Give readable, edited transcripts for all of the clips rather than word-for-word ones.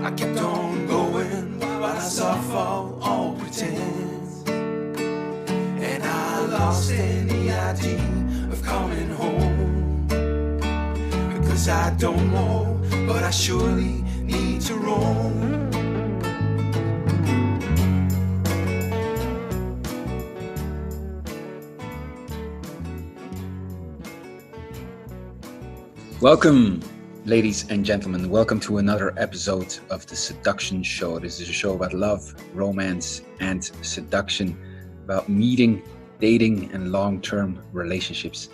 I kept on going while I saw fall all pretense, and I lost any idea of coming home, because I don't know, but I surely need to roam. Welcome, ladies and gentlemen. Welcome to another episode of the Seduction Show. This is a show about love, romance, and seduction, about meeting, dating, and long-term relationships.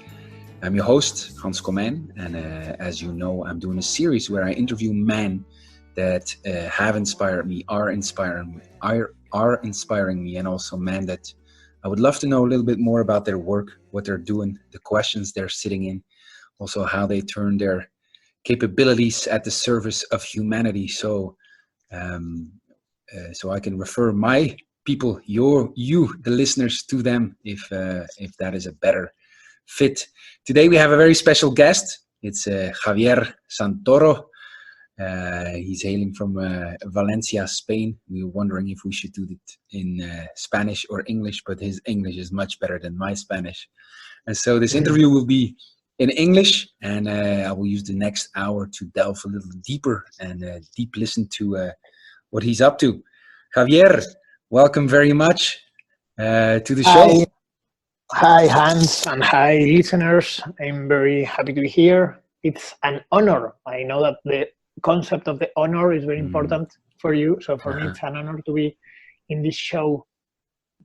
I'm your host, Hans Comijn, and as you know, I'm doing a series where I interview men that have inspired me, are inspiring me, and also men that I would love to know a little bit more about their work, what they're doing, the questions they're sitting in, also how they turn their capabilities at the service of humanity. So I can refer my people, you, the listeners, to them if that is a better fit. Today we have a very special guest. It's Javier Santoro. He's hailing from Valencia, Spain. We were wondering if we should do it in Spanish or English, but his English is much better than my Spanish. And so this interview will be in English, and I will use the next hour to delve a little deeper and deep listen to what he's up to. Javier, welcome very much to the show. Hi, Hans, and hi, listeners. I'm very happy to be here. It's an honor. I know that the concept of the honor is very important for you. So for me, it's an honor to be in this show.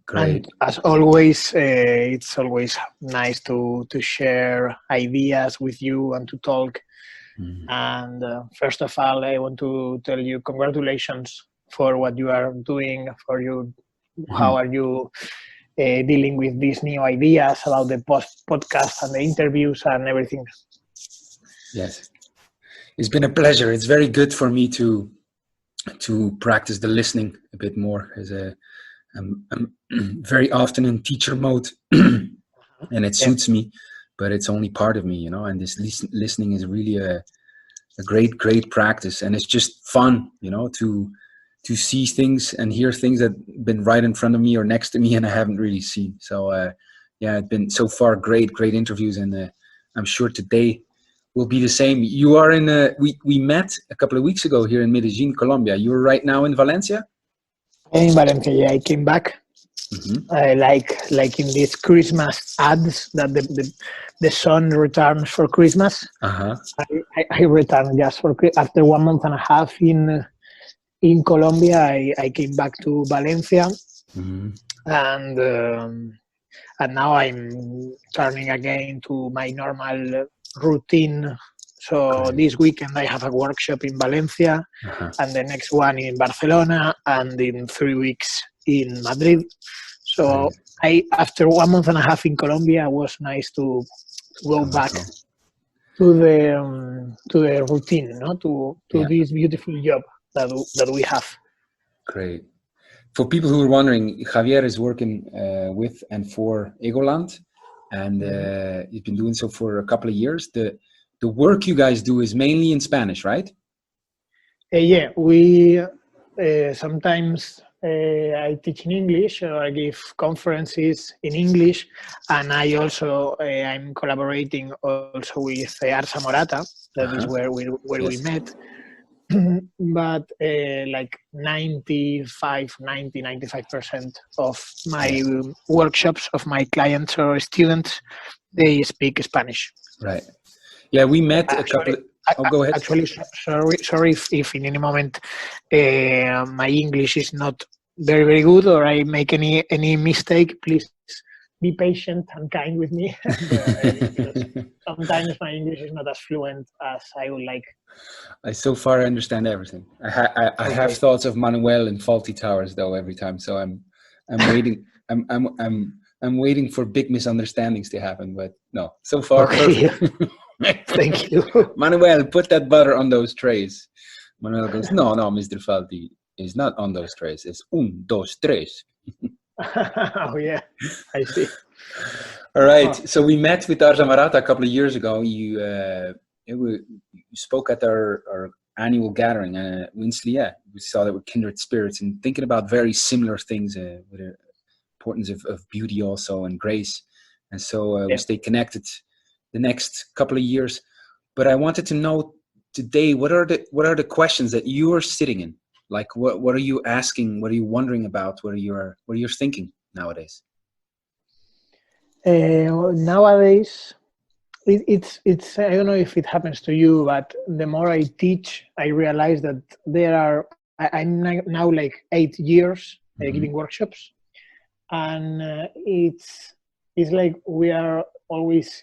Great. And as always, it's always nice to share ideas with you and to talk. And first of all, I want to tell you congratulations for what you are doing, for you. How are you dealing with these new ideas about the podcast and the interviews and everything? Yes, it's been a pleasure. It's very good for me to practice the listening a bit more. I'm very often in teacher mode, and it suits me, but it's only part of me, you know. And this listening is really a great practice, and it's just fun, you know, to see things and hear things that have been right in front of me or next to me and I haven't really seen. So it's been so far great interviews, and I'm sure today will be the same. You are in we met a couple of weeks ago here in Medellin, Colombia. You're right now in Valencia? In Valencia, yeah, I came back. Like in these Christmas ads that the sun returns for Christmas. I returned just for after 1 month and a half in Colombia. I came back to Valencia, and now I'm turning again to my normal routine. So this weekend I have a workshop in Valencia, and the next one in Barcelona, and in 3 weeks in Madrid. So after 1 month and a half in Colombia, it was nice to go back to the routine, no? To this beautiful job that we have. Great. For people who are wondering, Javier is working with and for Egoland, and he's been doing so for a couple of years. The work you guys do is mainly in Spanish, right? Yeah, we sometimes I teach in English, or I give conferences in English, and I also I'm collaborating also with Arsa Morata. That is where we met. But like 95% of my workshops, of my clients or students, they speak Spanish. Right. Yeah, we met a couple. Go ahead. Actually, sorry if in any moment my English is not very good, or I make any mistake. Please be patient and kind with me. Sometimes my English is not as fluent as I would like. I so far understand everything. I have thoughts of Manuel and Faulty Towers though every time, so I'm waiting. I'm waiting for big misunderstandings to happen, but no, so far perfect. Thank you. Manuel, put that butter on those trays. Manuel goes, no, Mr. Falti, it's not on those trays. It's 1, 2, 3. Oh, yeah, I see. All right. So we met with Arsa Morata a couple of years ago. You spoke at our annual gathering. Yeah, we saw that we're kindred spirits and thinking about very similar things with the importance of beauty also and grace. And so we stay connected the next couple of years. But I wanted to know today, what are the questions that you are sitting in? Like, what are you asking? What are you wondering about? What are you thinking nowadays? Nowadays, it's I don't know if it happens to you, but the more I teach, I realize that I'm now like 8 years giving workshops, and it's like we are always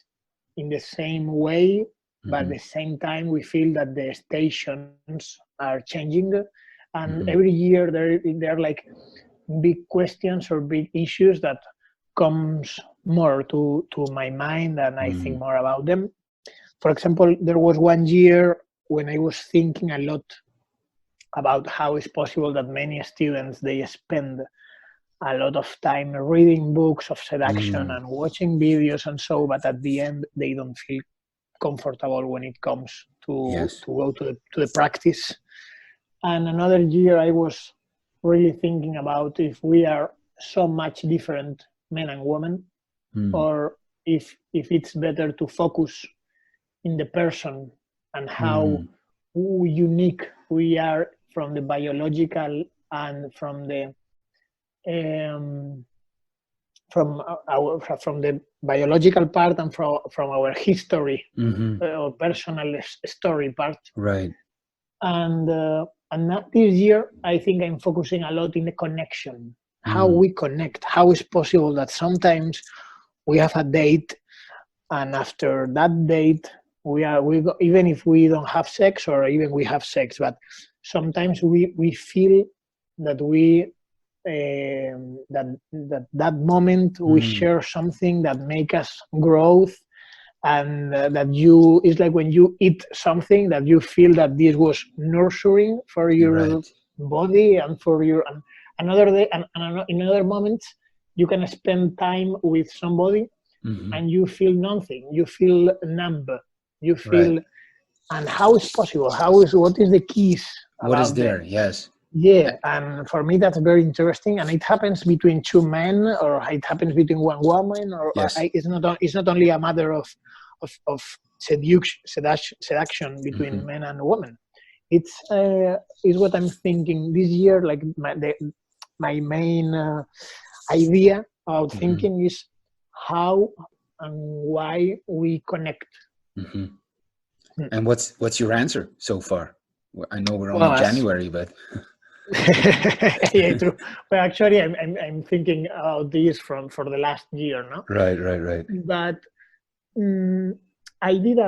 in the same way, but at the same time we feel that the stations are changing, and every year there are like big questions or big issues that comes more to my mind, and I think more about them. For example, there was one year when I was thinking a lot about how it's possible that many students, they spend a lot of time reading books of seduction and watching videos and so, but at the end they don't feel comfortable when it comes to go to the practice. And another year I was really thinking about if we are so much different, men and women, or if it's better to focus in the person and how unique we are from the biological and from the biological part and from our history or personal story part. Right. And not this year, I think I'm focusing a lot in the connection. How we connect. How is possible that sometimes we have a date, and after that date, we go, even if we don't have sex, or even we have sex, but sometimes we feel that we that moment we share something that make us growth, and that it's like when you eat something that you feel that this was nurturing for your body and for your another day, and in other moments you can spend time with somebody and you feel nothing, you feel numb, you feel and how is possible, what is the keys, what is there? Yes. Yeah, and for me that's very interesting, and it happens between two men, or it happens between one woman, or it's not only a matter of seduction between men and women. It's what I'm thinking this year. Like my main idea about thinking is how and why we connect. And what's your answer so far? Well, I know we're only January, but yeah, true. Well, actually, I'm thinking about this for the last year, no? Right. But I did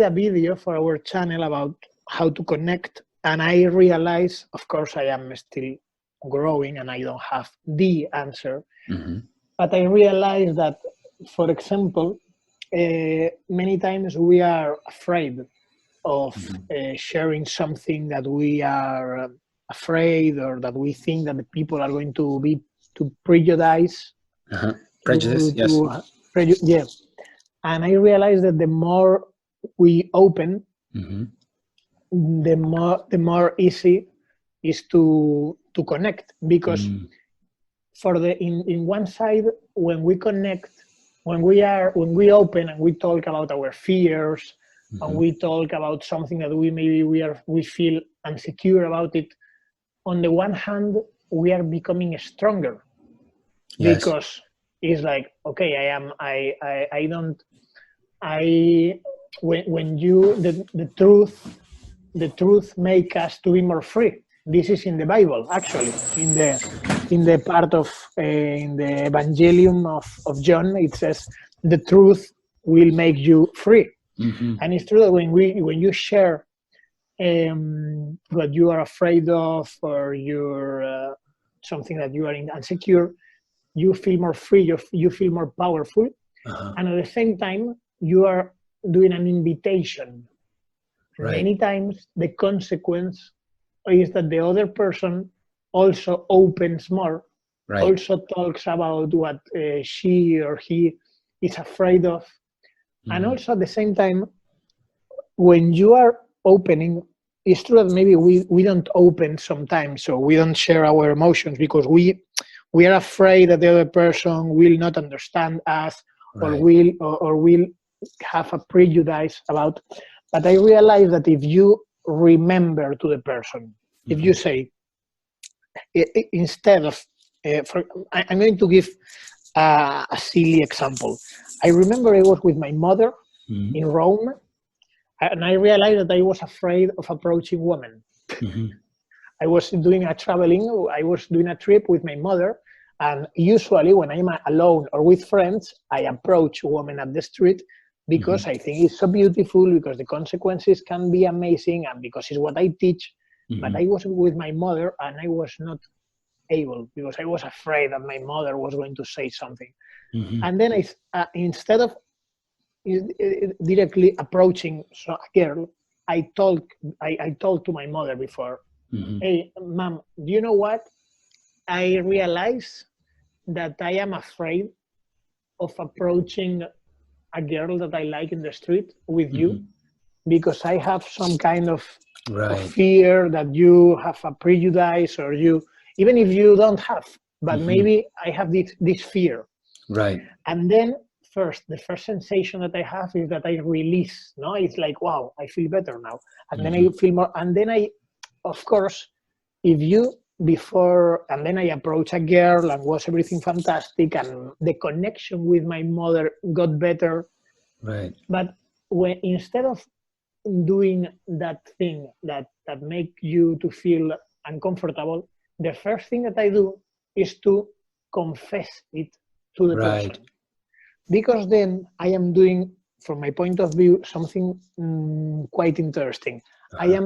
a video for our channel about how to connect, and I realized, of course, I am still growing and I don't have the answer, but I realized that, for example, many times we are afraid of sharing something that we are afraid, or that we think that the people are going to be to prejudice. Prejudice, yes. And I realized that the more we open, the more easy is to connect, because for in one side, when we connect, when we open and we talk about our fears, and we talk about something that we feel insecure about it, on the one hand we are becoming stronger, because it's like, okay, when you the truth make us to be more free. This is in the Bible, actually, in the part of in the Evangelium of John. It says the truth will make you free. And it's true that when you share what you are afraid of, or you're something that you are insecure, you feel more free, you feel more powerful, and at the same time you are doing an invitation. Many times the consequence is that the other person also opens more, also talks about what she or he is afraid of, and also at the same time, when you are opening, it's true that maybe we don't open sometimes, so we don't share our emotions because we are afraid that the other person will not understand us, Right. or will have a prejudice about. But I realize that if you remember to the person, if you say, instead of, I'm going to give a silly example. I remember I was with my mother in Rome, and I realized that I was afraid of approaching women. I was doing a trip with my mother, and usually when I'm alone or with friends, I approach women at the street because I think it's so beautiful, because the consequences can be amazing, and because it's what I teach. But I was with my mother, and I was not able because I was afraid that my mother was going to say something. And then instead of directly approaching a girl, I told to my mother before, hey, mom, do you know what? I realize that I am afraid of approaching a girl that I like in the street with you, because I have some kind of fear that you have a prejudice, or you, even if you don't have, but maybe I have this fear. Right. And then the first sensation that I have is that I release, no? It's like, wow, I feel better now. And then I feel more, and then of course, if you before, and then I approach a girl and was everything fantastic, and the connection with my mother got better. Right. But when, instead of doing that thing that make you to feel uncomfortable, the first thing that I do is to confess it to the person. Because then I am doing, from my point of view, something quite interesting. I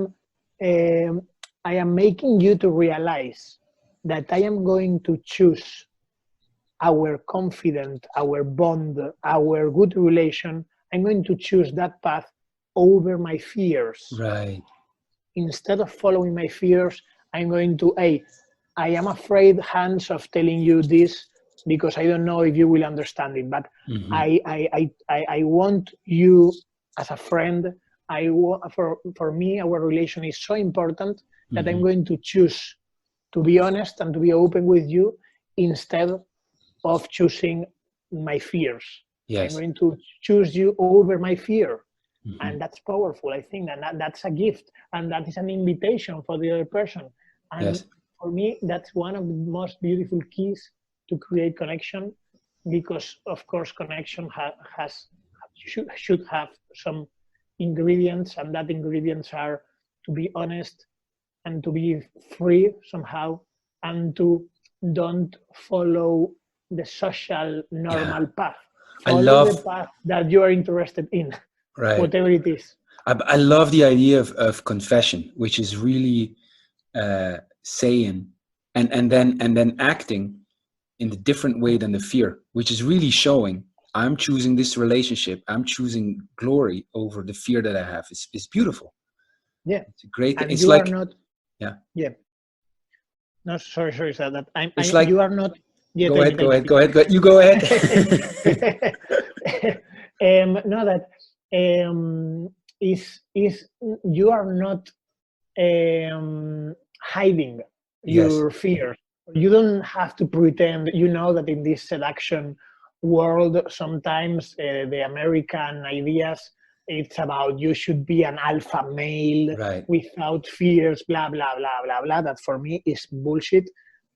am making you to realize that I am going to choose our confident, our bond, our good relation. I'm going to choose that path over my fears. Right. Instead of following my fears, I'm going to, I am afraid, Hans, of telling you this because I don't know if you will understand it, but I want you as a friend. For me, our relation is so important that I'm going to choose to be honest and to be open with you instead of choosing my fears. Yes. I'm going to choose you over my fear. And that's powerful, I think, and that's a gift, and that is an invitation for the other person. And for me, that's one of the most beautiful keys to create connection, because of course connection should have some ingredients, and that ingredients are to be honest and to be free somehow, and to don't follow the social normal path. Follow the path that you are interested in. Right. Whatever it is. I love the idea of confession, which is really saying and then acting in a different way than the fear, which is really showing I'm choosing this relationship. I'm choosing glory over the fear that I have. It's beautiful. Yeah. It's a great thing. And it's you like, are not. Yeah. Yeah. No, sorry, that it's like, you are not. Yeah, go ahead. You go ahead. No, that is you are not hiding your fears. You don't have to pretend. You know that in this seduction world, sometimes the American ideas, it's about you should be an alpha male without fears, blah blah blah blah blah. That for me is bullshit.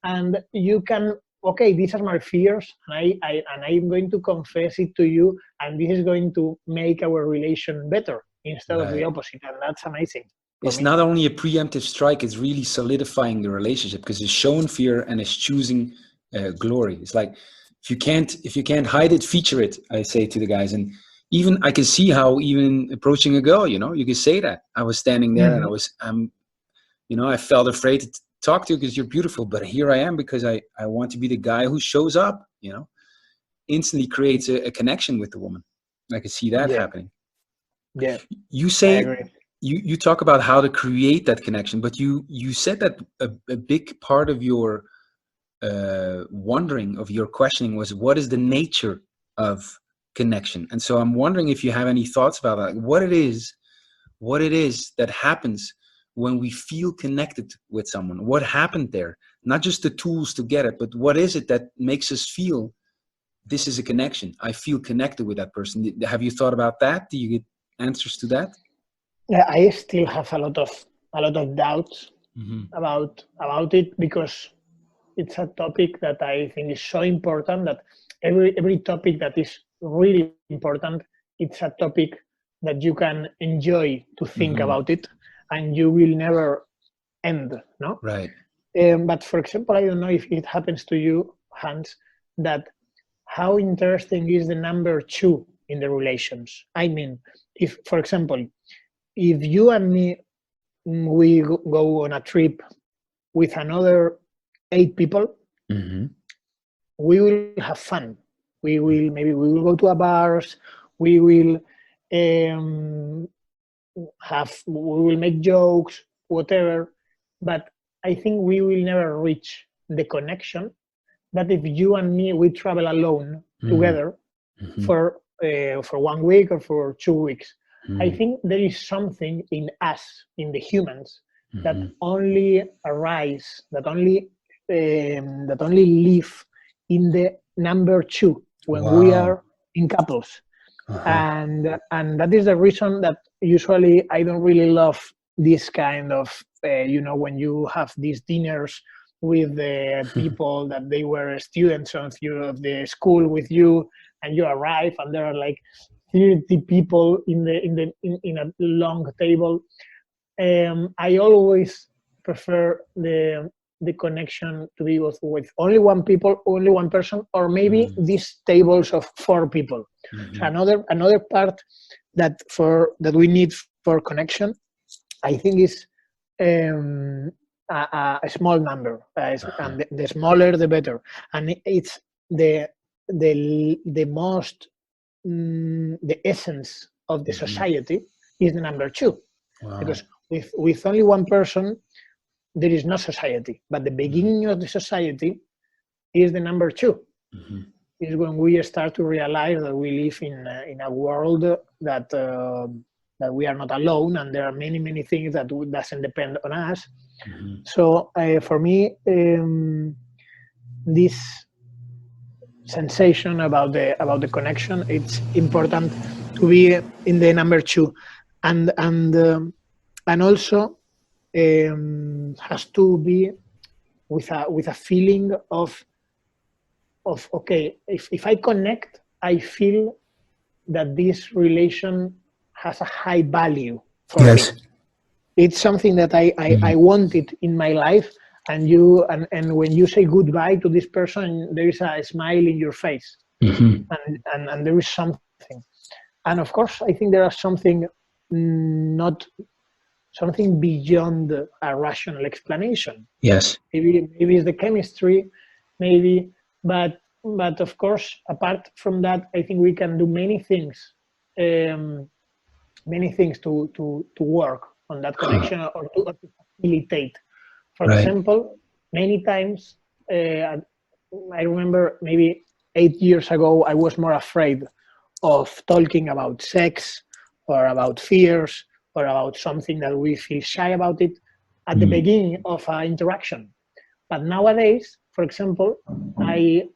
And you can, okay, these are my fears, and I'm going to confess it to you, and this is going to make our relation better instead of the opposite, and that's amazing. It's not only a preemptive strike; it's really solidifying the relationship, because it's showing fear and it's choosing glory. It's like if you can't hide it, feature it. I say to the guys, and even I can see how even approaching a girl, you know, you can say that I was standing there and I felt afraid to talk to you because you're beautiful, but here I am because I want to be the guy who shows up, you know, instantly creates a connection with the woman. I can see that happening. Yeah. You say, you talk about how to create that connection, but you said that a big part of your wondering, of your questioning, was what is the nature of connection? And so I'm wondering if you have any thoughts about that, what it is that happens when we feel connected with someone? What happened there? Not just the tools to get it, but what is it that makes us feel this is a connection? I feel connected with that person. Have you thought about that? Do you get answers to that? Yeah, I still have a lot of doubts about it, because it's a topic that I think is so important, that every topic that is really important, it's a topic that you can enjoy to think about it, and you will never end, no? Right. But for example, I don't know if it happens to you, Hans, that how interesting is the number 2 in the relations? I mean, if, for example, if you and me, we go on a trip with another 8 people, we will have fun. Maybe we will go to a bars, we will make jokes, whatever. But I think we will never reach the connection that if you and me, we travel alone together for 1 week or for 2 weeks. I think there is something in us, in the humans, that only arise, that only live in the number 2 when we are in couples. And that is the reason that usually I don't really love this kind of, when you have these dinners with the people that they were students of the school with you, and you arrive and there are like 30 people in a long table. I always prefer the connection to be with only one person, or maybe these tables of 4 people. So another part that we need for connection, I think, is a small number, and the smaller the better. And it's the most the essence of the society is the number 2, because with only one person there is no society, but the beginning of the society is the number 2. Is when we start to realize that we live in a world that we are not alone, and there are many things that doesn't depend on us. So for me, this sensation about the connection, it's important to be in the number 2, and also has to be with a feeling of okay, if I connect, I feel that this relation has a high value for me. It's something that I wanted in my life, and when you say goodbye to this person, there is a smile in your face, and there is something. And of course, I think there is something something beyond a rational explanation. Yes. Maybe it's the chemistry, maybe, but of course, apart from that, I think we can do many things to work on that connection, or to facilitate. For example, many times, I remember maybe 8 years ago, I was more afraid of talking about sex or about fears or about something that we feel shy about it at the beginning of our interaction. But nowadays, for example, I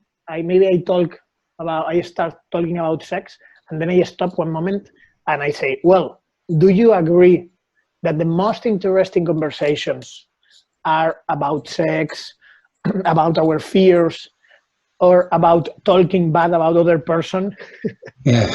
start talking about sex, and then I stop one moment and I say, well, do you agree that the most interesting conversations are about sex, about our fears, or about talking bad about other person? Yeah.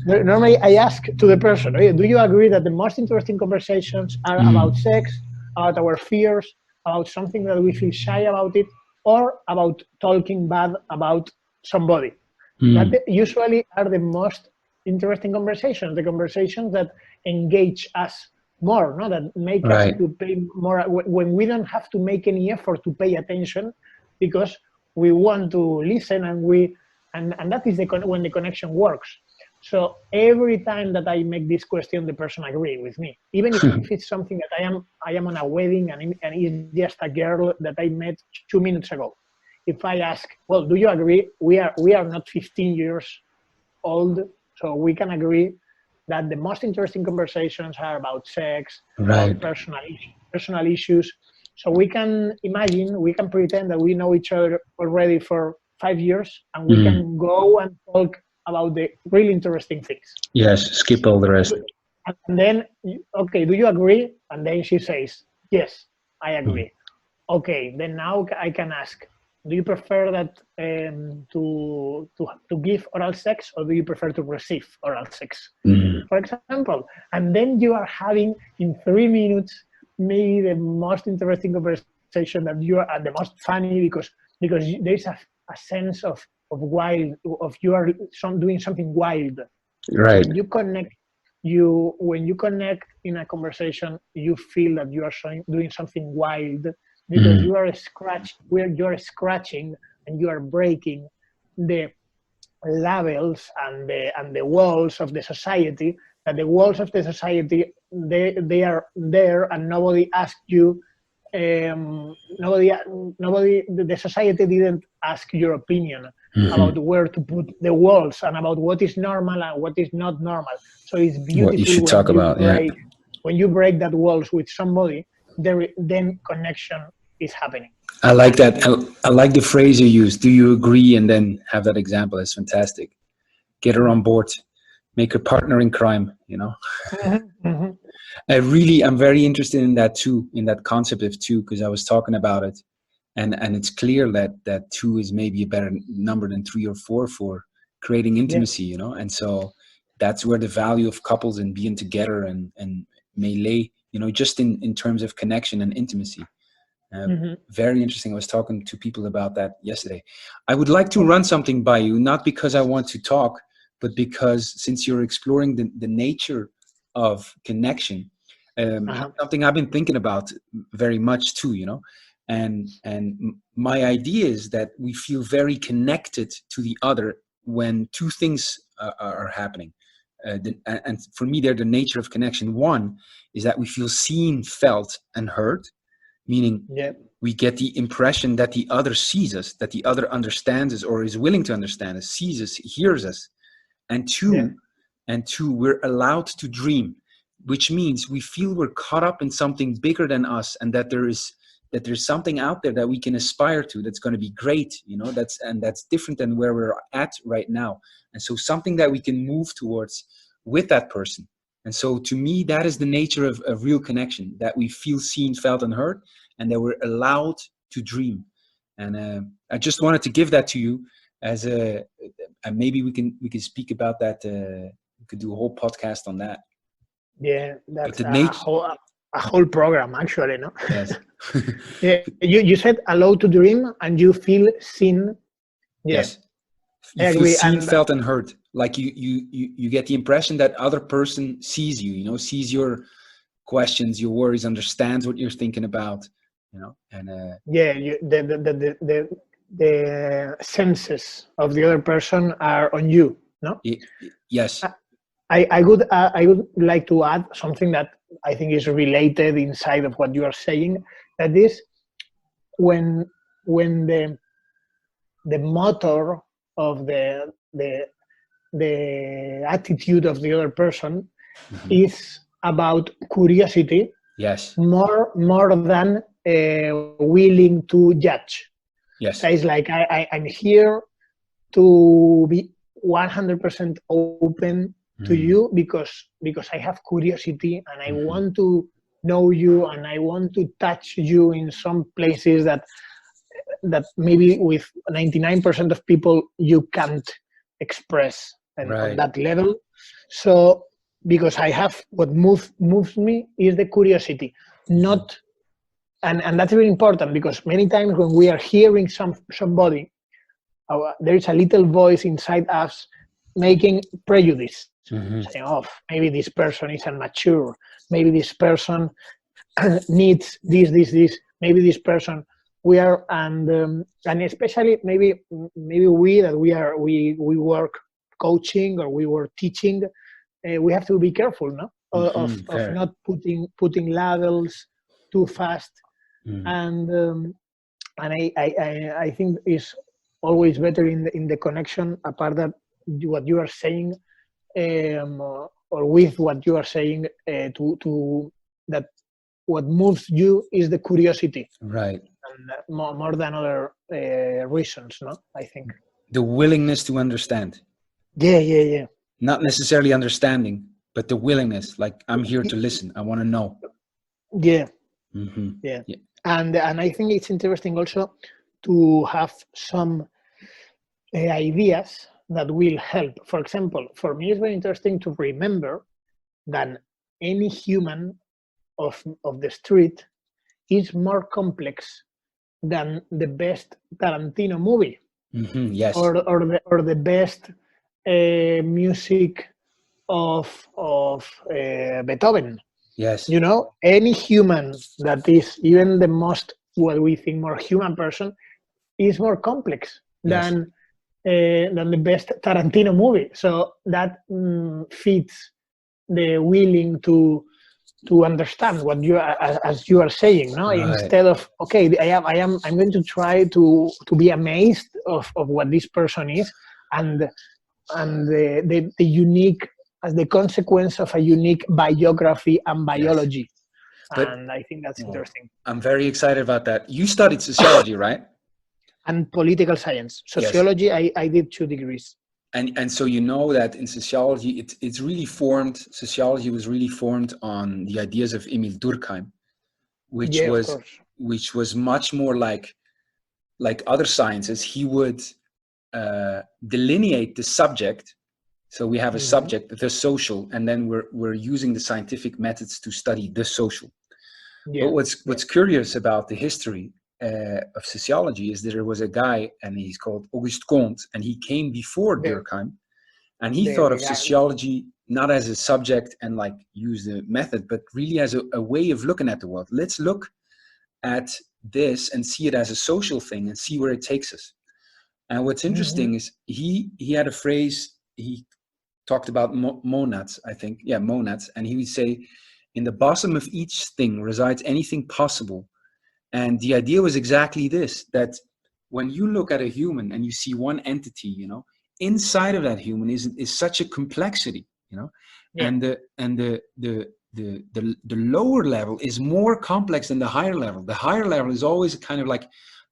Normally I ask to the person, do you agree that the most interesting conversations are about sex, about our fears, about something that we feel shy about it, or about talking bad about somebody? That usually are the most interesting conversations, the conversations that engage us more, no? That make us to pay more, when we don't have to make any effort to pay attention, because we want to listen, and that is when the connection works. So every time that I make this question, the person agrees with me, even if it's something that I am on a wedding and it's just a girl that I met 2 minutes ago. If I ask, well, do you agree? We are not 15 years old, so we can agree that the most interesting conversations are about sex, Right. about personal issues. So we can imagine, we can pretend that we know each other already for 5 years, and we can go and talk about the really interesting things. Yes, skip all the rest. And then, okay, do you agree? And then she says, yes, I agree. Okay, then now I can ask, do you prefer that to give oral sex, or do you prefer to receive oral sex, for example? And then you are having in 3 minutes maybe the most interesting conversation that you are, and the most funny, because there's a sense of wild, of you are doing something wild. Right. When you connect in a conversation, you feel that you are doing something wild, because you are scratching and you are breaking the labels and the walls of the society. That the walls of the society, they are there, and nobody asked you. The society didn't ask your opinion about where to put the walls and about what is normal and what is not normal. So it's beautiful what you should talk about. When you break that walls with somebody, then connection is happening. I like that. I like the phrase you use. Do you agree? And then have that example. It's fantastic. Get her on board. Make her partner in crime, you know. I'm very interested in that too, in that concept of two, because I was talking about it, and it's clear that two is maybe a better number than 3 or 4 for creating intimacy, you know. And so that's where the value of couples and being together and may lay, you know, just in terms of connection and intimacy. Very interesting. I was talking to people about that yesterday. I would like to run something by you, not because I want to talk, but because since you're exploring the nature of connection, something I've been thinking about very much too, you know, and my idea is that we feel very connected to the other when 2 things are happening. And for me, they're the nature of connection. One is that we feel seen, felt, and heard, meaning we get the impression that the other sees us, that the other understands us or is willing to understand us, sees us, hears us. And two, we're allowed to dream, which means we feel we're caught up in something bigger than us, and that there's something out there that we can aspire to that's going to be great, you know, that's different than where we're at right now. And so something that we can move towards with that person. And so to me, that is the nature of real connection, that we feel seen, felt, and heard, and that we're allowed to dream. And I just wanted to give that to you as and maybe we can speak about that. We could do a whole podcast on that. Yeah, that's a whole program, actually, no? Yes. You said allowed to dream, and you feel seen. Yes. You feel seen, felt, and heard. Like you get the impression that other person sees you, you know, sees your questions, your worries, understands what you're thinking about, you know, and the senses of the other person are on you, no? Yes. I would like to add something that I think is related inside of what you are saying. That is when the motor of the attitude of the other person is about curiosity. Yes. More than willing to judge. Yes. So it's like I'm here to be 100% open to you because I have curiosity, and I want to know you, and I want to touch you in some places that maybe with 99% of people you can't express on that level. So because I have, what moves me is the curiosity, not, and that's very important, because many times when we are hearing somebody, there is a little voice inside us making prejudice, saying, "Oh, maybe this person is immature. Maybe this person needs this. Maybe this person." We are, and especially maybe we work coaching, or we were teaching. We have to be careful, no, of not putting labels too fast, and I think it's always better in the connection. Apart that what you are saying, or with what you are saying, to that what moves you is the curiosity, right? and more than other reasons, no? I think The willingness to understand. Yeah. Not necessarily understanding, but the willingness. Like, I'm here to listen. I want to know. Yeah. Mm-hmm. Yeah. And I think it's interesting also to have some ideas that will help. For example, for me, it's very interesting to remember that any human of the street is more complex than the best Tarantino movie, Mm-hmm. Yes. or the best music of Beethoven. Yes. You know, any human that is even the most, what we think, more human person is more complex than the best Tarantino movie. So that fits the willing to understand what you are, as you are saying, no? Right. Instead of, okay, I'm going to try to be amazed of what this person is, and the unique, as the consequence of a unique biography and biology. Yes. And I think that's interesting. I'm very excited about that. You studied sociology, right? And political science. Sociology, yes. I did 2 degrees. And so you know that in sociology, it's really formed, sociology was really formed on the ideas of Emil Durkheim, which was much more like other sciences. He would delineate the subject. So we have a subject, the social, and then we're using the scientific methods to study the social. Yeah. But what's curious about the history of sociology is that there was a guy, and he's called Auguste Comte, and he came before Durkheim, and he thought of sociology not as a subject and like use the method, but really as a way of looking at the world. Let's look at this and see it as a social thing and see where it takes us. And what's interesting is he had a phrase, he talked about monads, I think. Yeah, monads. And he would say, in the bosom of each thing resides anything possible. And the idea was exactly this, that when you look at a human and you see one entity, you know, inside of that human is such a complexity, you know, and the lower level is more complex than the higher level. The higher level is always kind of like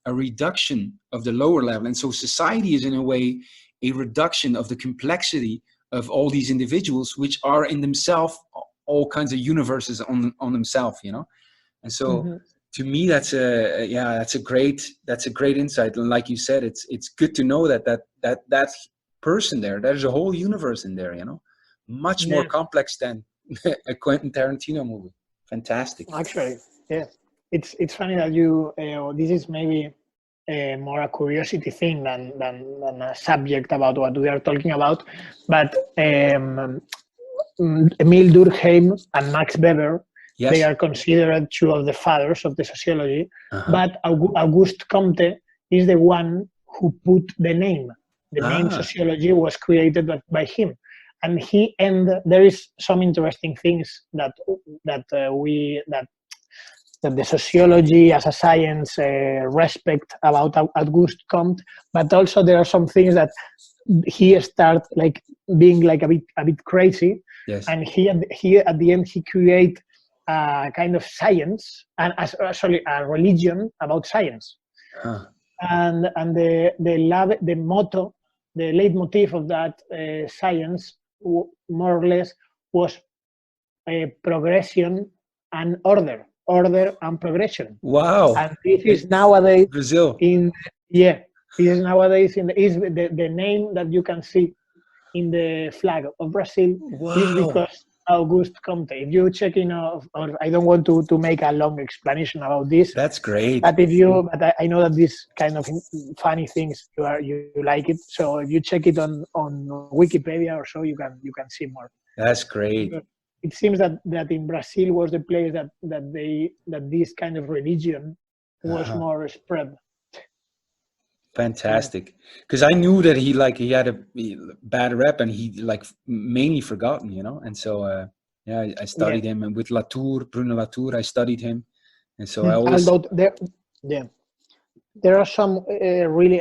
a reduction of the lower level. And so society is in a way a reduction of the complexity of all these individuals, which are in themselves all kinds of universes on themselves, you know. And so to me, that's a great insight. And like you said, it's good to know that person there, there's a whole universe in there, you know, much more complex than a Quentin Tarantino movie. Fantastic. Actually, yeah, it's funny that you this is maybe more a curiosity thing than a subject about what we are talking about, but Emil Durkheim and Max Weber, yes, they are considered 2 of the fathers of the sociology, but Auguste Comte is the one who put the name. The name sociology was created by him. And there is some interesting things that the sociology as a science respect about Auguste Comte, but also there are some things that he started like being like a bit crazy. Yes. And he at the end he create a kind of science and actually a religion about science. And the motto, the leitmotif of that science, more or less, was progression and order and progression. Wow! And this is nowadays Brazil. This is nowadays is the name that you can see in the flag of Brazil. Wow. Is because Auguste Comte. If you check in, or I don't want to make a long explanation about this. That's great. But I know that this kind of funny things you like it. So if you check it on Wikipedia or so, you can see more. That's great. It seems that in Brazil was the place that this kind of religion was more spread. Fantastic, because I knew that he had a bad rep and he like mainly forgotten, you know, and so I studied him, and with Bruno Latour, I studied him, and so I always. Although there are some I really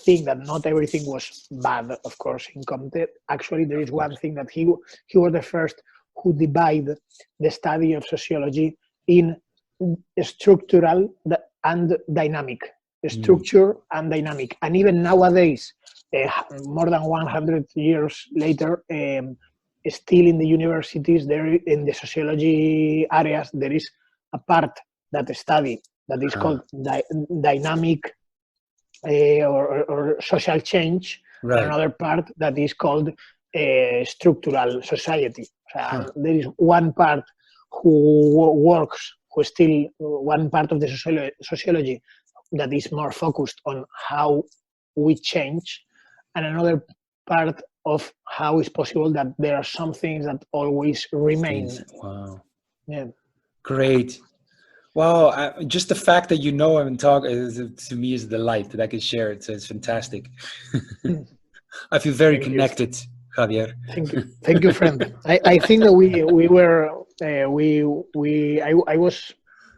thing that not everything was bad, of course, in Comte. Actually, there is one thing that he was the first who divided the study of sociology in structural and dynamic. Structure and dynamic. And even nowadays, more than 100 years later, still in the universities, there in the sociology areas, there is a part that study that is called dynamic or social change, and another part that is called structural society. There is one part who works, who still one part of the sociology that is more focused on how we change, and another part of how it's possible that there are some things that always remain. Wow. Yeah. Great. Wow. Just the fact that you know and talk to me is a delight that I can share it. So it's fantastic. I feel very connected, Javier. Thank you, friend. I think that I was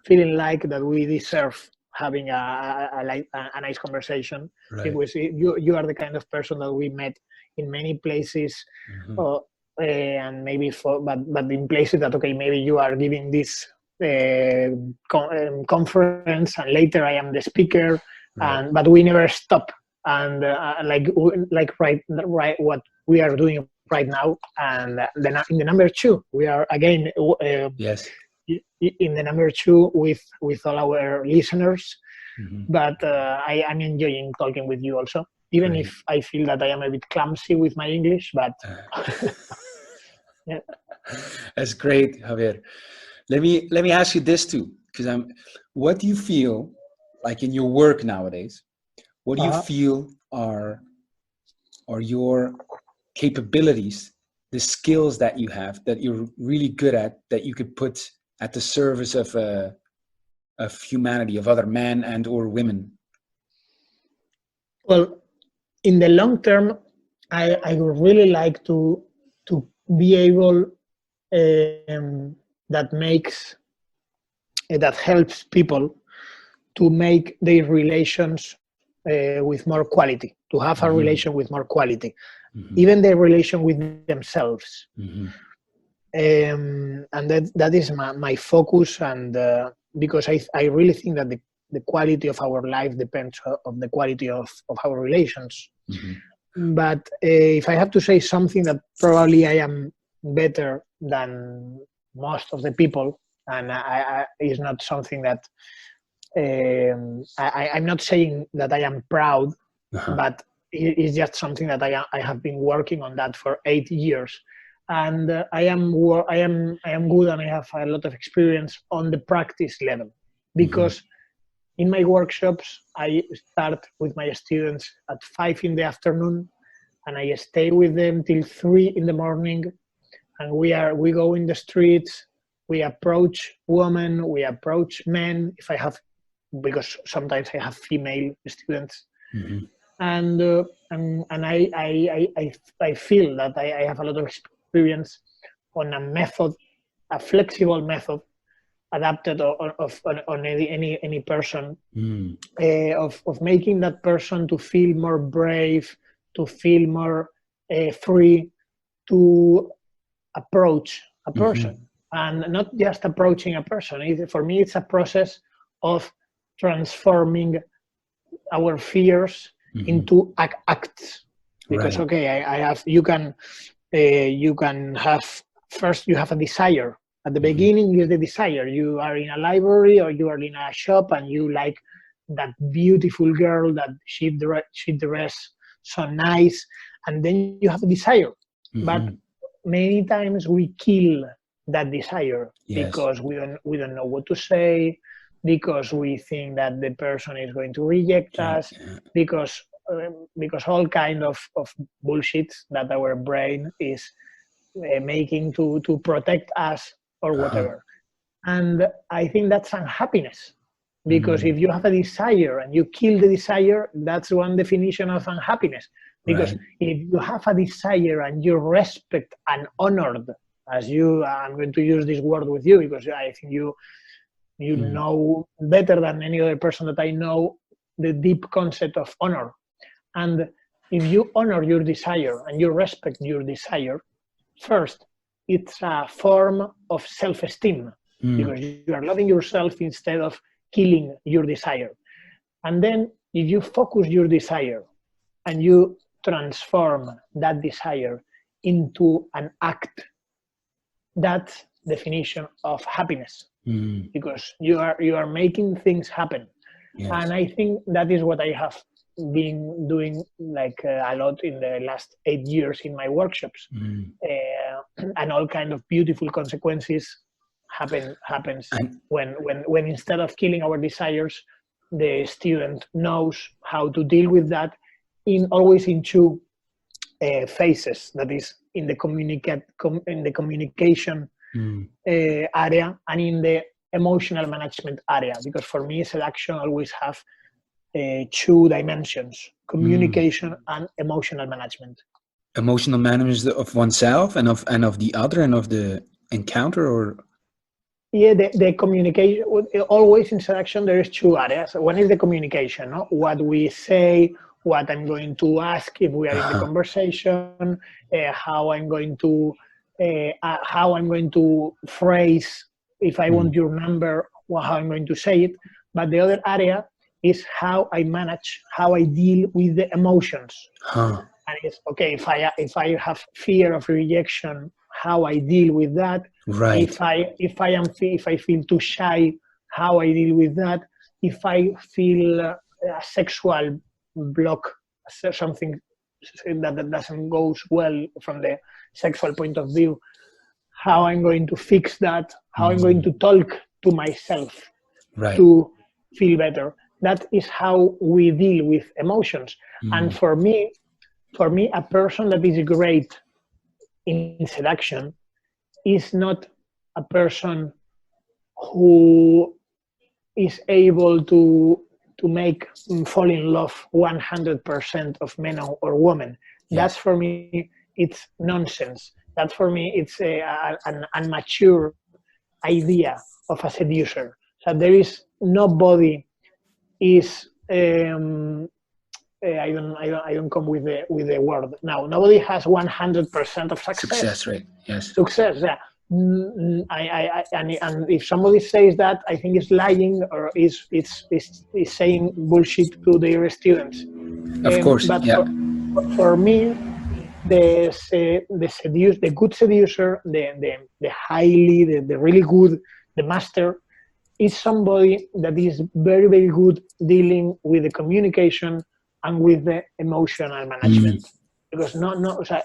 feeling like that we deserve having a nice conversation, because you are the kind of person that we met in many places, and maybe but in places that maybe you are giving this conference, and later I am the speaker, but we never stop, and like what we are doing right now, and in the number 2 we are again in the number 2 with all our listeners. But I'm enjoying talking with you also, even if I feel that I am a bit clumsy with my English, but yeah. That's great, Javier. Let me ask you this too, because what do you feel like in your work nowadays? What do you feel are your capabilities, the skills that you have that you're really good at, that you could put at the service of humanity, of other men and or women? Well, in the long term, I would really like to be able that helps people to make their relations with more quality, to have a relation with more quality, even their relation with themselves. And that is my focus, and because I really think that the quality of our life depends on the quality of our relations. But if I have to say something that probably I am better than most of the people, and it's not something that I'm not saying that I am proud, but it's just something that I have been working on that for 8 years. And I am good, and I have a lot of experience on the practice level, because in my workshops I start with my students at 5 in the afternoon, and I stay with them till 3 in the morning, and we go in the streets, we approach women, we approach men, because sometimes I have female students. And I feel that I have a lot of experience on a method, a flexible method, adapted on any person, of making that person to feel more brave, to feel more free, to approach a person, and not just approaching a person. For me, it's a process of transforming our fears into acts, because you can have, first you have a desire. At the beginning is the desire. You are in a library or you are in a shop and you like that beautiful girl that she dressed so nice, and then you have a desire. But many times we kill that desire because we don't know what to say, because we think that the person is going to reject us, because all kind of bullshit that our brain is making to protect us or whatever. And I think that's unhappiness, because if you have a desire and you kill the desire, that's one definition of unhappiness. Because if you have a desire and you respect and honored, I'm going to use this word with you because I think you know better than any other person that I know the deep concept of honor. And if you honor your desire and you respect your desire, first, it's a form of self-esteem because you are loving yourself instead of killing your desire. And then if you focus your desire and you transform that desire into an act, that's definition of happiness because you are making things happen. Yes. And I think that is what I have been doing like a lot in the last 8 years in my workshops, and all kind of beautiful consequences happens when instead of killing our desires, the student knows how to deal with that always in two phases. That is in the communication area and in the emotional management area. Because for me, seduction always have two dimensions: communication and emotional management. Emotional management of oneself and of the other and of the encounter, or yeah, the communication. Always in seduction, there is two areas. One is the communication, no? What we say, what I'm going to ask if we are in the conversation, how I'm going to phrase if I want your number, how I'm going to say it. But the other area is how I manage, how I deal with the emotions. And it's okay if I have fear of rejection, how I deal with that. Right. If I feel too shy, how I deal with that. If I feel a sexual block, something that doesn't go well from the sexual point of view, how I'm going to fix that, how I'm going to talk to myself to feel better. That is how we deal with emotions. And for me, a person that is great in seduction is not a person who is able to make fall in love 100% of men or women. Yes. That's for me, it's nonsense. That for me, it's an immature idea of a seducer. So there is nobody is I don't come with the word now. Nobody has 100% of success. Success rate, yes. Success, yeah. And if somebody says that, I think it's lying or is saying bullshit to their students. Of course, but yeah. For me, the good seducer, the really good, the master, is somebody that is very, very good dealing with the communication and with the emotional management. Because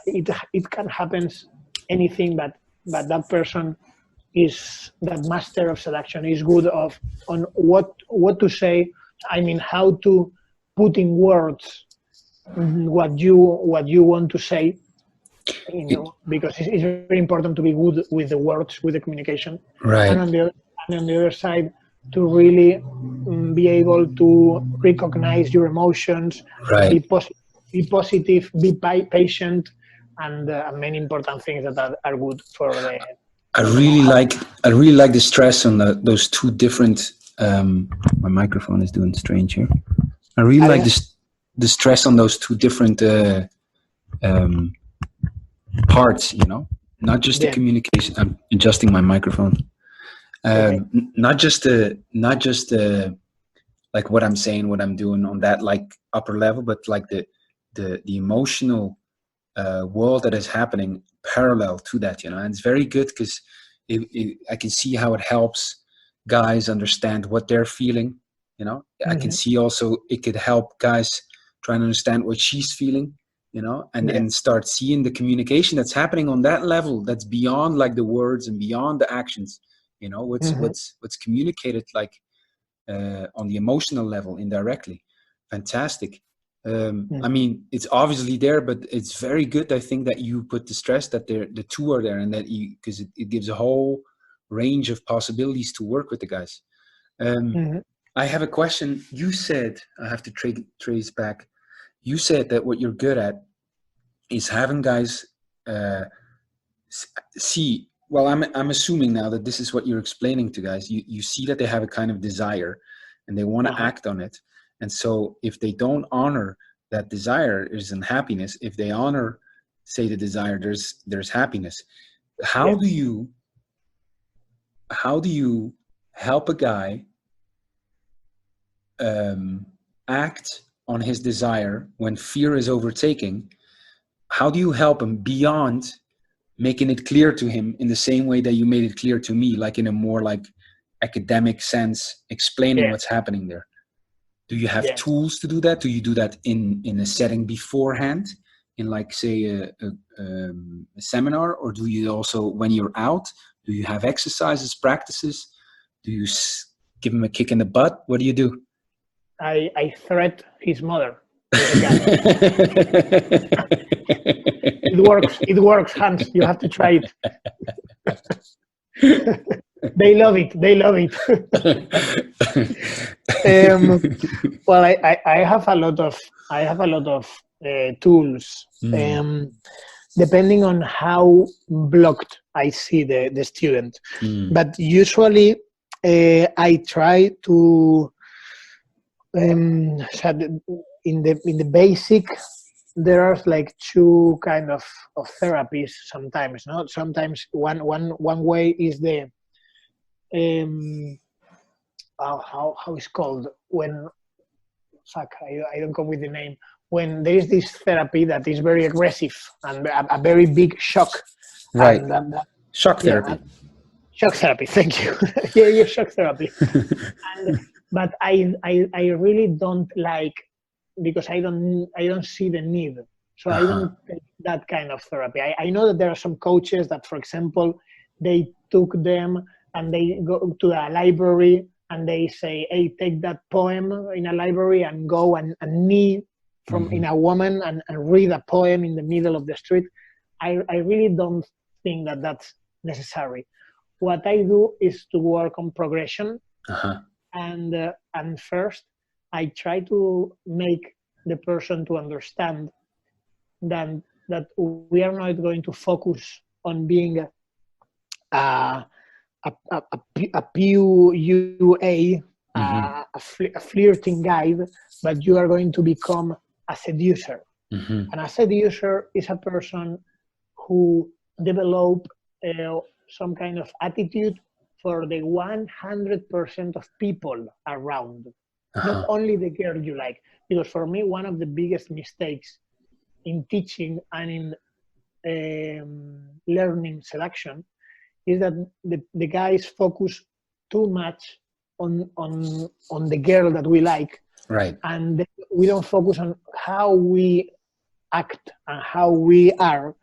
it can happen anything, but that person is that master of seduction is good on what to say. I mean, how to put in words what you want to say. Because it's very important to be good with the words, with the communication. Right. And on the other side, to really be able to recognize your emotions, right. Be positive, be patient, and many important things that are good for the. I really like the stress on those two different. My microphone is doing strange here. I really like the stress on those two different parts. Not just the communication. I'm adjusting my microphone. Okay. Not just like what I'm saying, what I'm doing on that like upper level, but like the emotional world that is happening parallel to that, and it's very good because I can see how it helps guys understand what they're feeling. I can see also it could help guys try and understand what she's feeling, and start seeing the communication that's happening on that level that's beyond like the words and beyond the actions. What's communicated like on the emotional level indirectly. Fantastic. I mean, it's obviously there, but it's very good. I think that you put the stress that the two are there, and that because it gives a whole range of possibilities to work with the guys. I have a question. You said, I have to trace back. You said that what you're good at is having guys see. Well, I'm assuming now that this is what you're explaining to guys. You see that they have a kind of desire, and they want to act on it. And so if they don't honor that desire is unhappiness. If they honor, say, the desire, there's happiness. How do you help a guy act on his desire when fear is overtaking? How do you help him beyond making it clear to him in the same way that you made it clear to me, like in a more like academic sense, explaining what's happening there? Do you have tools to do that? Do you do that in a setting beforehand, in like, say, a seminar? Or do you also, when you're out, do you have exercises, practices? Do you give him a kick in the butt? What do you do? I threat his mother with a gun. It works, Hans. You have to try it. They love it. Well, I have a lot of tools, depending on how blocked I see the student. But usually, I try to in the basic. There are like two kind of therapies sometimes. No, sometimes one way is the how it's called, when I don't come with the name, when there is this therapy that is very aggressive and a very big shock. Right. Shock therapy. Shock therapy. Thank you. yeah, shock therapy. But I really don't like, because I don't see the need. So I don't take that kind of therapy. I know that there are some coaches that, for example, they took them and they go to a library and they say, hey, take that poem in a library and go and knee from in a woman and read a poem in the middle of the street. I really don't think that that's necessary. What I do is to work on progression. And first, I try to make the person to understand that we are not going to focus on being a PUA, a flirting guide, but you are going to become a seducer. And a seducer is a person who develop some kind of attitude for the 100% of people around, not only the girl you like. Because for me, one of the biggest mistakes in teaching and in learning seduction is that the guys focus too much on the girl that we like, right? And we don't focus on how we act and how we are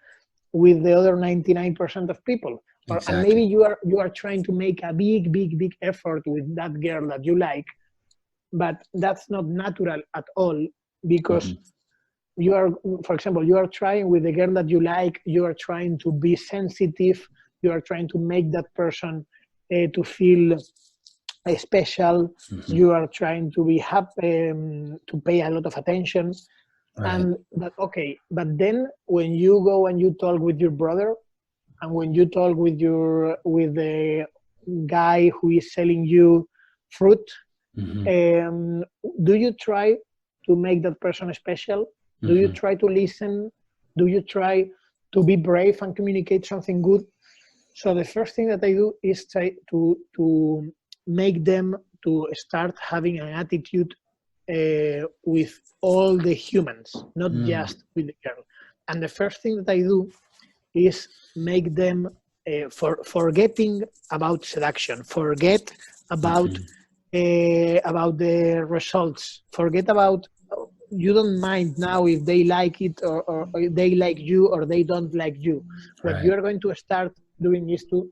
with the other 99% of people. Exactly. And maybe you are trying to make a big effort with that girl that you like, but that's not natural at all, because you are, for example, you are trying with the girl that you like, you are trying to be sensitive, you are trying to make that person to feel special, you are trying to be happy, to pay a lot of attention. Right. And that, okay, but then when you go and you talk with your brother, and when you talk with the guy who is selling you fruit, do you try to make that person special? Do you try to listen? Do you try to be brave and communicate something good? So the first thing that I do is try to make them to start having an attitude with all the humans, not just with the girl. And the first thing that I do is make them forgetting about seduction, forget about the results, forget about, you don't mind now if they like it or they like you or they don't like you. What you are going to start doing is to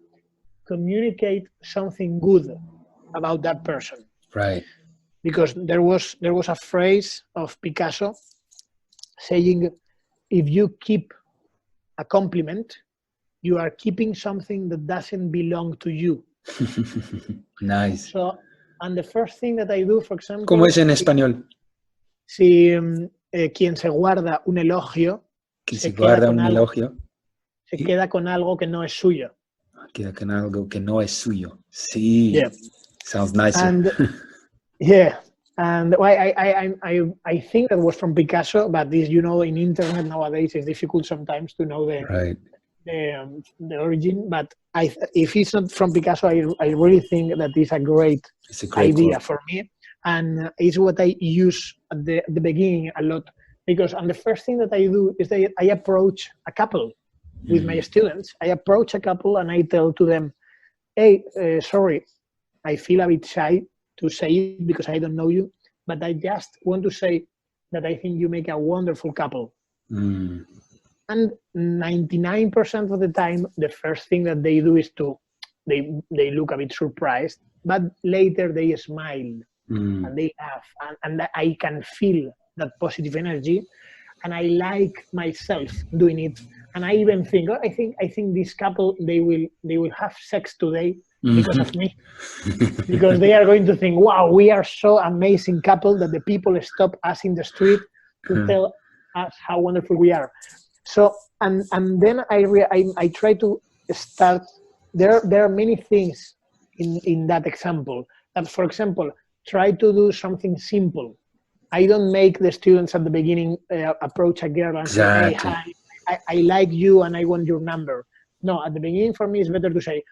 communicate something good about that person. Right. Because there was a phrase of Picasso saying, if you keep a compliment, you are keeping something that doesn't belong to you. Nice. So, and the first thing that I do, for example... ¿Cómo es en español? Si quien se guarda un elogio, se guarda un elogio, se queda con algo que no es suyo. Queda con algo que no es suyo. Sí. Yeah. Sounds nicer. And, yeah. And I think that was from Picasso, but this, you know, in internet nowadays it's difficult sometimes to know the origin. But if it's not from Picasso, I really think that is a great idea for me, and it's what I use at the beginning a lot, because and the first thing that I do is that I approach a couple with my students. I approach a couple and I tell to them, hey, sorry, I feel a bit shy to say it because I don't know you, but I just want to say that I think you make a wonderful couple. And 99% of the time, the first thing that they do is they look a bit surprised, but later they smile and they laugh, and I can feel that positive energy, and I like myself doing it. And I even think, I think this couple, they will have sex today because of me, because they are going to think, wow, we are so amazing couple that the people stop us in the street to tell us how wonderful we are. So and then I try to start. There are many things in that example. That, for example, try to do something simple. I don't make the students at the beginning approach a girl and say, hey, hi, I like you and I want your number. No, at the beginning for me it's better to say,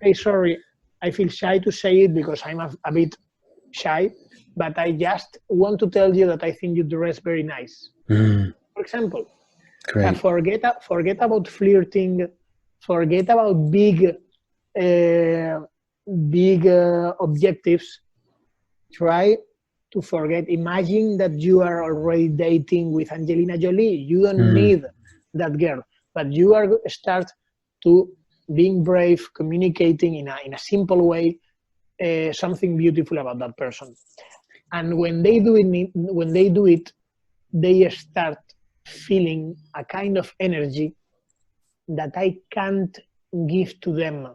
hey, sorry, I feel shy to say it because I'm a bit shy, but I just want to tell you that I think you dress very nice. For example, forget about flirting, forget about big objectives. Try to forget. Imagine that you are already dating with Angelina Jolie. You don't need that girl, but you are start to being brave, communicating in a simple way, something beautiful about that person. And when they do it, they start feeling a kind of energy that I can't give to them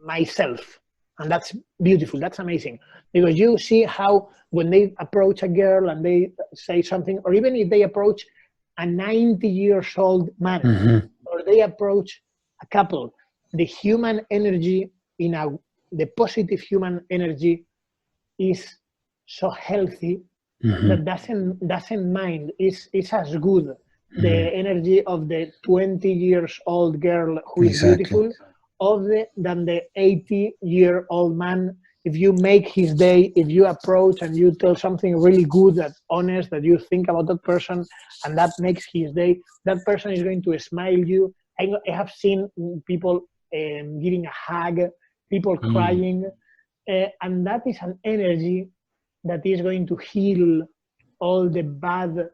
myself. And that's beautiful. That's amazing. Because you see how when they approach a girl and they say something, or even if they approach a 90 years old man, or they approach a couple, the human energy the positive human energy is so healthy that doesn't mind. It's as good the energy of the 20 years old girl who is beautiful than the 80-year-old man. If you make his day, if you approach and you tell something really good, that honest, that you think about that person, and that makes his day, that person is going to smile you. I have seen people giving a hug, people crying, and that is an energy that is going to heal all the bad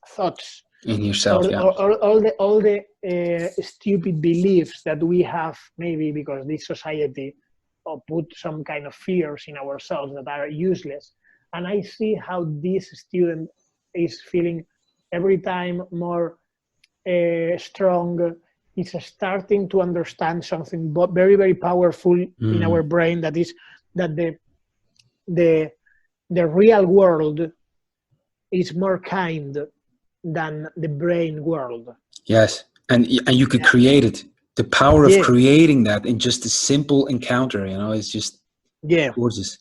thoughts in yourself, or all the stupid beliefs that we have, maybe because this society put some kind of fears in ourselves that are useless. And I see how this student is feeling every time more strong. Is starting to understand something very, very powerful in our brain, that is that the real world is more kind than the brain world. Yes, and you could create it. The power of creating that in just a simple encounter, it's just gorgeous.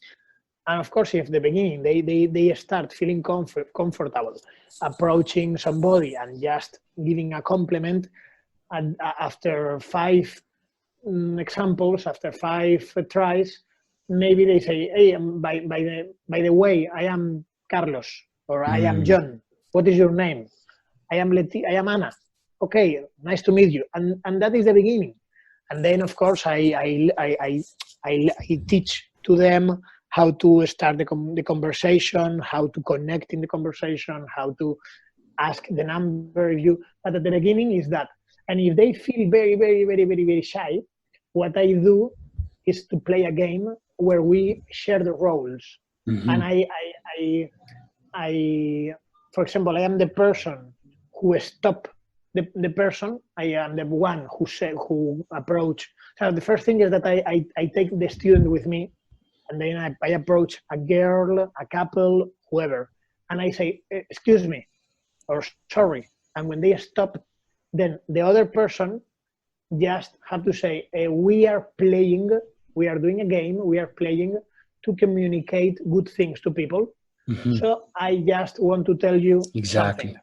And of course, if at the beginning they start feeling comfortable approaching somebody and just giving a compliment, and after 5 examples, after 5 tries, maybe they say, hey, by the way, I am Carlos, or I am John. What is your name? I am Anna. Okay, nice to meet you. And that is the beginning. And then, of course, I teach to them how to start the conversation, how to connect in the conversation, how to ask the number of you. But at the beginning is that. And if they feel very, very, very, very, very shy, what I do is to play a game where we share the roles. And I, for example, I am the person who stopped the person. I am the one who approach. So the first thing is that I take the student with me, and then I approach a girl, a couple, whoever, and I say, excuse me, or sorry. And when they stop, then the other person just have to say, we are playing, we are doing a game, we are playing to communicate good things to people. So I just want to tell you exactly something.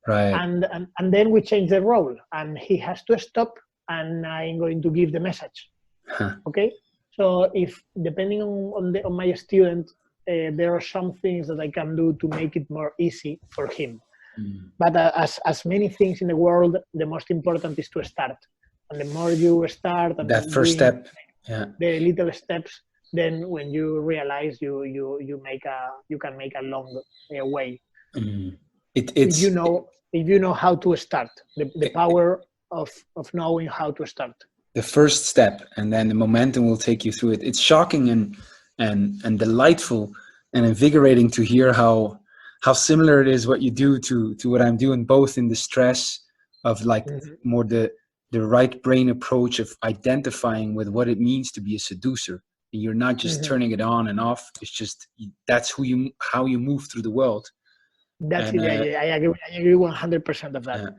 right, And then we change the role, and he has to stop, and I'm going to give the message. Okay, so if depending on my student, there are some things that I can do to make it more easy for him. But as many things in the world, the most important is to start. And the more you start and that first step, the little steps, then when you realize you can make a long way. If you know how to start, the power of knowing how to start. The first step, and then the momentum will take you through it. It's shocking and delightful and invigorating to hear how similar it is what you do to what I'm doing, both in the stress of like more the right brain approach of identifying with what it means to be a seducer. And you're not just turning it on and off. It's just, that's how you move through the world. That's it. I agree 100% of that.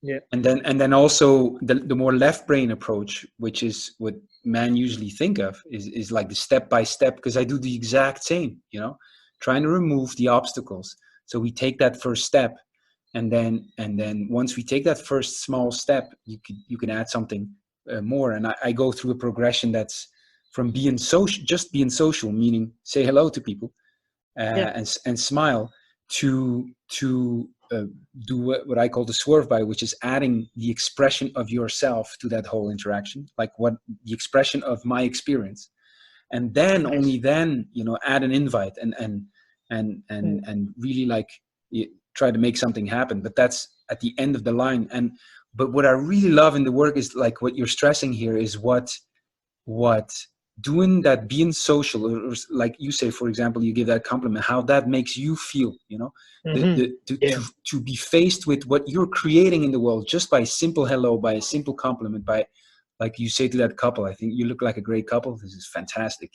Yeah. And then also the more left brain approach, which is what men usually think of, is like the step by step, because I do the exact same, trying to remove the obstacles. So we take that first step, and then once we take that first small step, you can add something more. And I go through a progression that's from being social, meaning say hello to people and smile, to do what I call the swerve by, which is adding the expression of yourself to that whole interaction, like what the expression of my experience, and then only then add an invite and really like try to make something happen. But that's at the end of the line. But what I really love in the work is like what you're stressing here is what doing that, being social, or like you say, for example, you give that compliment, how that makes you feel, to be faced with what you're creating in the world just by a simple hello, by a simple compliment, by, like you say to that couple, I think you look like a great couple, this is fantastic,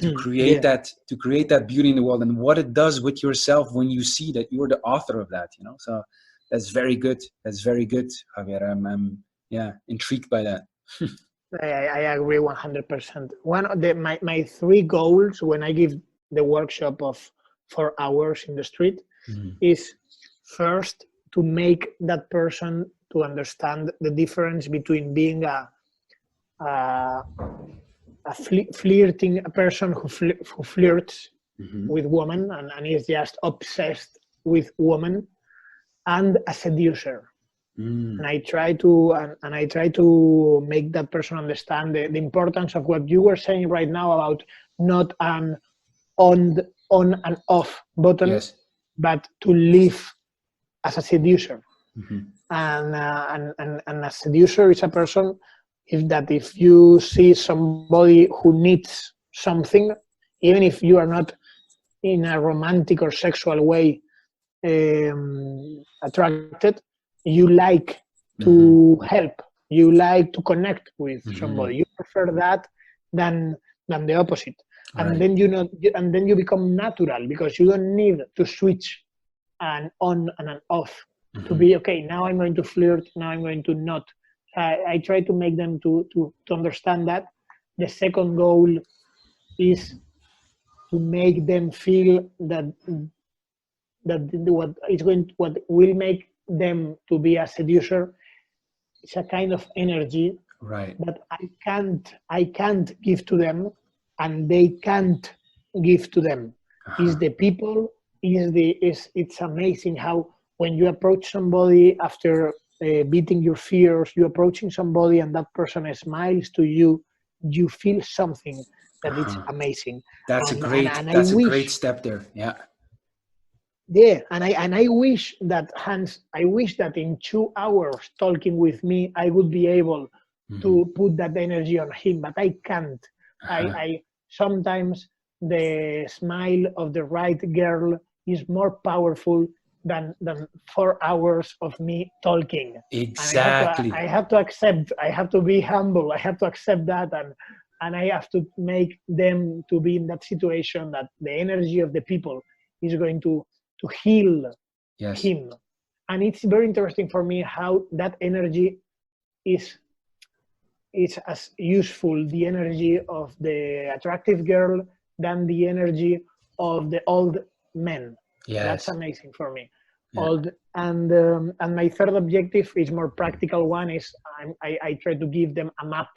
to create that beauty in the world, and what it does with yourself when you see that you're the author of that, so that's very good, Javier. I'm intrigued by that. I agree 100%. One of my 3 goals when I give the workshop of 4 hours in the street is first to make that person to understand the difference between being a flirting, a person who flirts with women and is just obsessed with women, and a seducer. And I try to make that person understand the importance of what you were saying right now about not an on and off button, but to live as a seducer. And a seducer is a person if you see somebody who needs something, even if you are not in a romantic or sexual way attracted, you like to help, you like to connect with somebody, you prefer that than the opposite. And then you become natural, because you don't need to switch an on and an off to be okay, now I'm going to flirt, now I'm going to not. I try to make them to understand that. The second goal is to make them feel that what will make them to be a seducer is a kind of energy that I can't give to them, and they can't give to them. Is the people, it's amazing how when you approach somebody after beating your fears, you're approaching somebody and that person smiles to you, you feel something that it's amazing. That's a great step there. Yeah, and I wish that, Hans, I wish that in 2 hours talking with me, I would be able to put that energy on him, but I can't. I sometimes the smile of the right girl is more powerful than 4 hours of me talking. Exactly. I have to accept, I have to be humble, I have to accept that, and I have to make them to be in that situation that the energy of the people is going to heal him. And it's very interesting for me how that energy is as useful, the energy of the attractive girl than the energy of the old men. Yes. That's amazing for me. Yeah. Old, and my third objective is more practical one, is I try to give them a map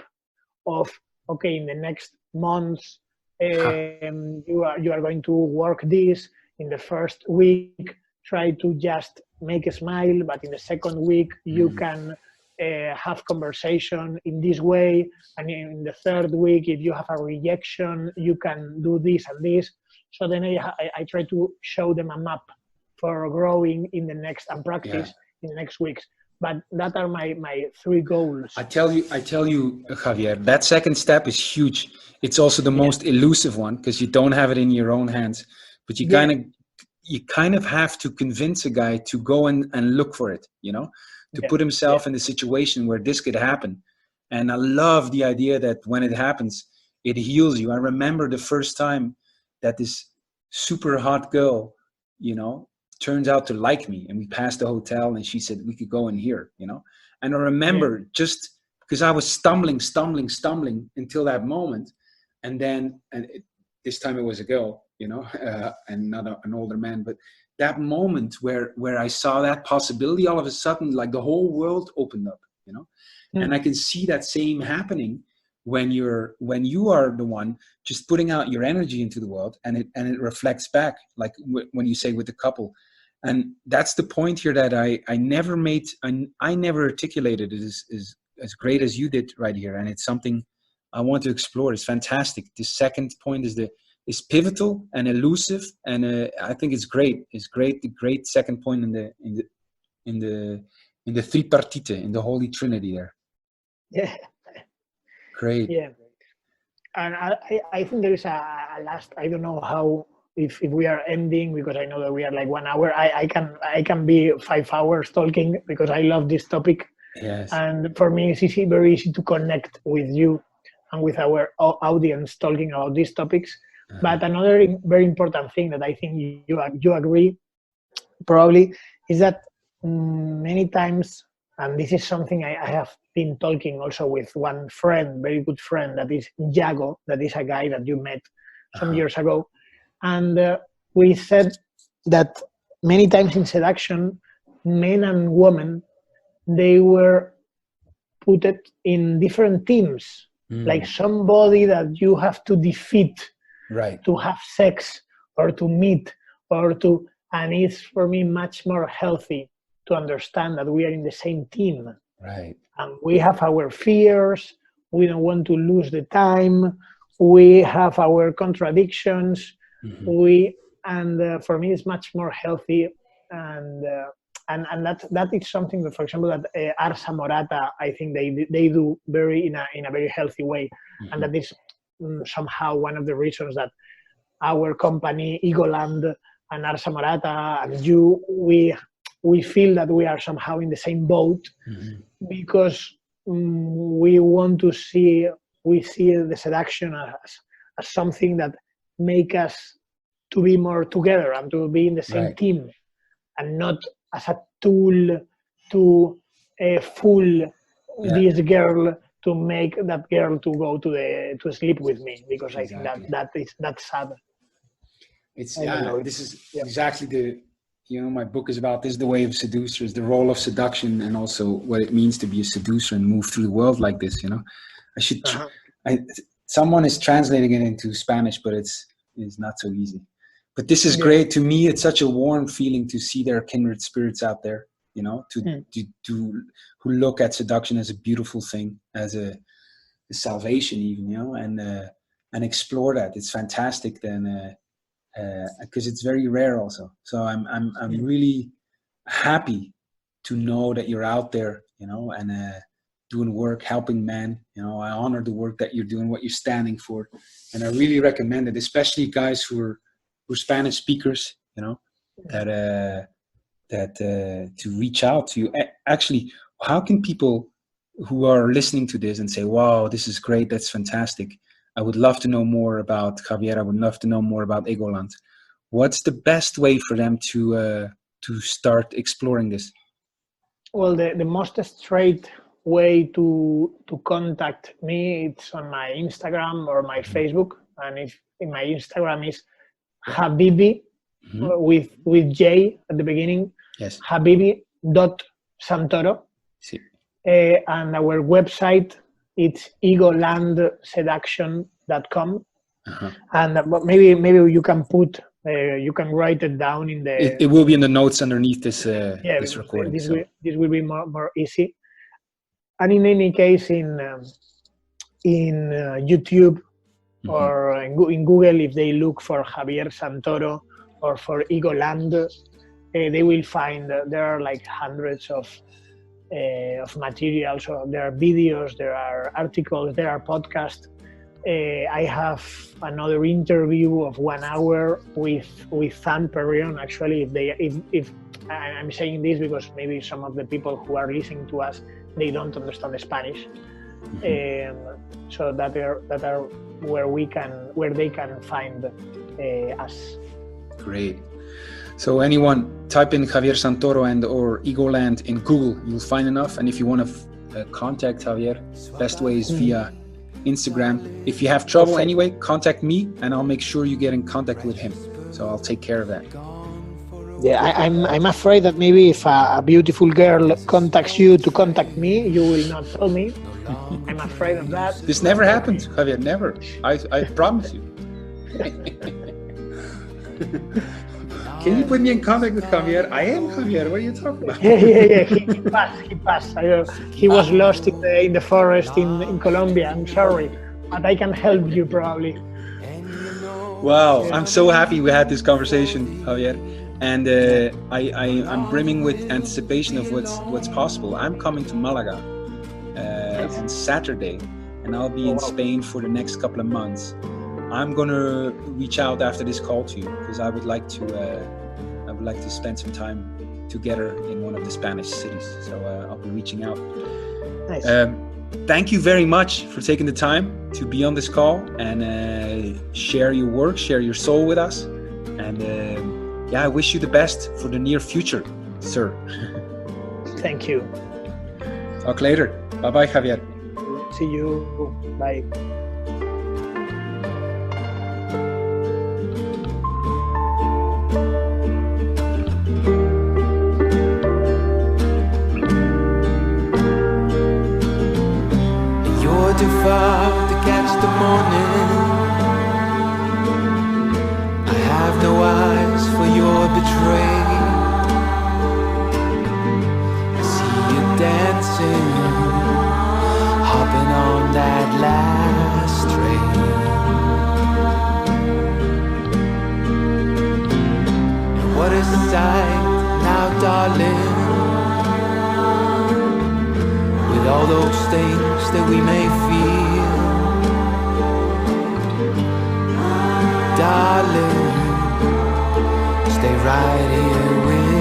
of, okay, in the next months, you are going to work this. In the first week, try to just make a smile, but in the second week, you can have conversation in this way. And in the third week, if you have a rejection, you can do this and this. So then I try to show them a map for growing in the next, and practice in the next weeks. But that are my 3 goals. I tell you, Javier, that second step is huge. It's also the most elusive one, because you don't have it in your own hands. But you kind of have to convince a guy to go and look for it, you know, to put himself in the situation where this could happen. And I love the idea that when it happens, it heals you. I remember the first time that this super hot girl, you know, turns out to like me, and we passed the hotel, and she said we could go in here, you know. And I remember just because I was stumbling until that moment, and then this time it was a girl, you know, and not an older man, but that moment where I saw that possibility, all of a sudden, like the whole world opened up, you know. And I can see that same happening when you are the one just putting out your energy into the world, and it reflects back, like when you say with the couple. And that's the point here that I never made, I never articulated it as great as you did right here. And it's something I want to explore. It's fantastic. This second point is pivotal and elusive, and I think it's great. It's great. The great second point in the tripartite, in the Holy Trinity there. Yeah. Great. Yeah. And I think there is a last, I don't know how, if we are ending, because I know that we are like 1 hour. I can be 5 hours talking, because I love this topic. Yes. And for me, it's very easy to connect with you and with our audience talking about these topics. But another very important thing that I think you agree probably is that many times, and this is something I have been talking also with one friend, very good friend, that is Jago, that is a guy that you met some years ago. And we said that many times in seduction, men and women, they were put in different teams, like somebody that you have to defeat, right, to have sex or to meet or to, and it's for me much more healthy to understand that we are in the same team. Right. And we have our fears, we don't want to lose the time, we have our contradictions, for me it's much more healthy, and that is something that, for example, that Arsa Morata, I think they do very in a very healthy way, and that is somehow one of the reasons that our company Egoland and Arsa Morata and you, we feel that we are somehow in the same boat, because we see the seduction as something that make us to be more together and to be in the same team, and not as a tool to fool this girl, to make that girl to go to sleep with me, because I think that's sad. It's this is exactly my book is about this, the way of seducers, the role of seduction, and also what it means to be a seducer and move through the world like this. I should someone is translating it into Spanish, but it's not so easy. But this is great. To me, it's such a warm feeling to see their kindred spirits out there, who look at seduction as a beautiful thing, as a salvation even, and explore that. It's fantastic then, because it's very rare also. So I'm really happy to know that you're out there, and doing work, helping men. I honor the work that you're doing, what you're standing for, and I really recommend it, especially guys who are Spanish speakers, that to reach out to you. Actually, how can people who are listening to this and say, wow, this is great, that's fantastic, I would love to know more about Javier, I would love to know more about Egoland. What's the best way for them to start exploring this? Well, the most straight way to contact me, it's on my Instagram or my Facebook. And if in my Instagram is Habibi with J at the beginning. Yes. Habibi.Santoro. Sí. And our website, it's egolandseduction.com. And maybe you can put, you can write it down in the... It will be in the notes underneath this recording. This will be more easy. And in any case, in YouTube or in Google, if they look for Javier Santoro or for Egoland, they will find there are like hundreds of materials. So there are videos, there are articles, there are podcasts. I have another interview of 1 hour with San Perrion. Actually, if I'm saying this because maybe some of the people who are listening to us, they don't understand Spanish. So that are where they can find us. Great. So anyone type in Javier Santoro and or Egoland in Google, you'll find enough. And if you want to contact Javier, best way is via Instagram. If you have trouble anyway, contact me and I'll make sure you get in contact with him. So I'll take care of that. Yeah, I'm afraid that maybe if a beautiful girl contacts you to contact me, you will not tell me. I'm afraid of that. This never happened, Javier, never. I promise you. Can you put me in contact with Javier? I am Javier. What are you talking about? Yeah. He passed. He was lost in the forest in Colombia. I'm sorry, but I can help you probably. Wow, I'm so happy we had this conversation, Javier. And I'm brimming with anticipation of what's possible. I'm coming to Malaga on Saturday, and I'll be in Spain for the next couple of months. I'm gonna reach out after this call to you because I would like to spend some time together in one of the Spanish cities. So I'll be reaching out. Nice. Thank you very much for taking the time to be on this call and share your work, share your soul with us. And I wish you the best for the near future, sir. Thank you. Talk later. Bye-bye, Javier. See you. Bye. You're too far to catch the morning. I have no eyes for your betrayal. I see you dancing, hopping on that last train. And what a sight now, darling, with all those things that we may feel. Darling, stay right here with